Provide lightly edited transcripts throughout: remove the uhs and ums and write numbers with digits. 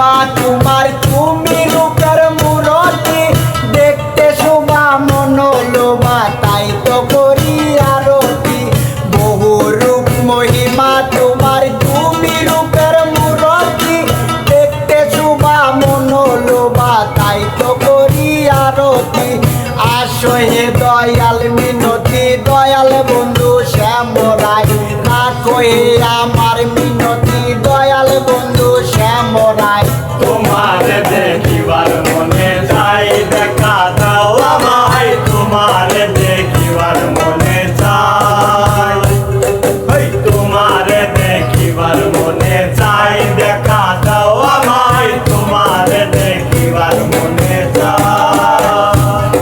মহিমা তোমার, তুমি রূপের মূরতি, দেখতে শোভা মনোলোভা, তাই তো করি আরতি। বহু রূপ মহিমা তোমার, তুমি রূপের মূরতি, দেখতে শোভা মনোলোভা, তাই তো করি আরতি। আসো হে দয়াল মিনতি, দয়াল বন্ধু শ্যামরায়, রাখো হে আমার মিনতি, দয়াল বন্ধু শ্যামরায়। তোমার দেখিবার মনে চাই, দেখা দাও আমায়, তোমার দেখিবার মনে চাই। তোমার দেখিবার মনে চাই, দেখা দাও আমায়, তোমার দেখিবার মনে চাই।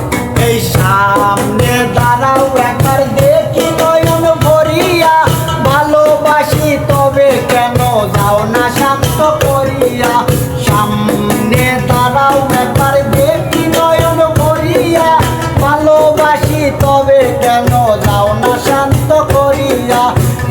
এই সামনে দাঁড়াও একবার দেখি নয়ন ভরিয়া, ভালোবাসি তবে কেন যাও না শান্ত করিয়া। সামনে দাঁড়াও একবার দেখি নয়ন ভরিয়া, ভালোবাসি তবে কেন যাও না শান্ত করিয়া।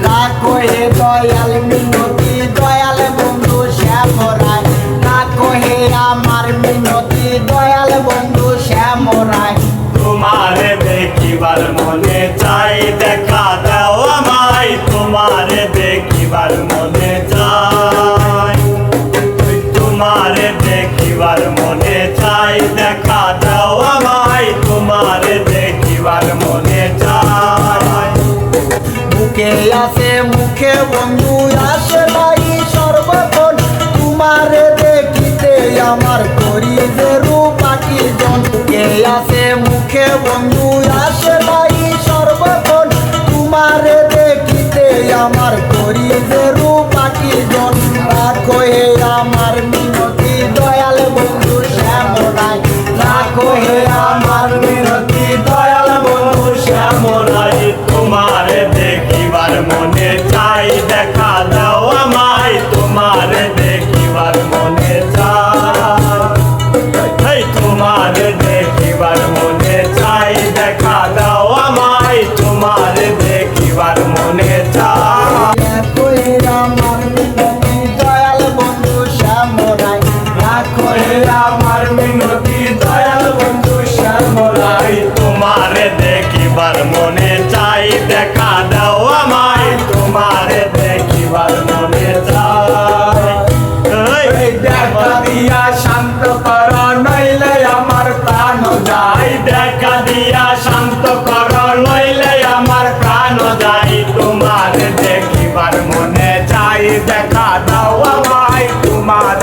রাখো হে দয়াল মিনতি, দয়াল বন্ধু শ্যামরায়, রাখো হে আমার মিনতি, দয়াল বন্ধু শ্যামরায়। তোমার দেখিবার মনে চাই, দেখা দাও আমায়, তোমার দেখিবার মনে চাই। তোমার দেখিবার মনে চাই, দেখা দাও আমায়, তোমার দেখিবার মনে চাই। মুখে আসে মুখে বন্ধু আসে নাই সর্বক্ষণ, তোমার দেখিতে আমার করি যে রূপাকি জন। মুখে আসে মুখে বন্ধু আসে নাই সর্বক্ষণ, তোমার দেখিতে আমার করি যে রূপাকি জন। রাখো হে আমার মিনতি, দয়াল বন্ধু শ্যামরায়, রাখো হে আমার মিনতি, দয়াল বন্ধু শ্যামরায়। তোমার দেখিবার মনে চাই, দেখা দাও আমায়, তোমার দেখিবার মনে চাই। তোমার দেখিবার মনে চাই, দেখা দাও আমায়, তোমার দেখিবার মনে চাই। রাখো হে আমার মিনতি, দয়াল বন্ধু শ্যামরায়, রাখো হে আমার মিনতি, দয়াল বন্ধু শ্যামরাই। তোমার দেখিবার মনে চাই, দেখা দাও আমায়, তোমার দেখিবার মনে চাই। দেখা দিয়া শান্ত কর, নইলে আমার প্রাণ যায়। দেখা দিয়া শান্ত কর, নইলে আমার প্রাণ যায়। তোমার দেখিবার মনে চাই, দেখা দাও আমায়, তোমার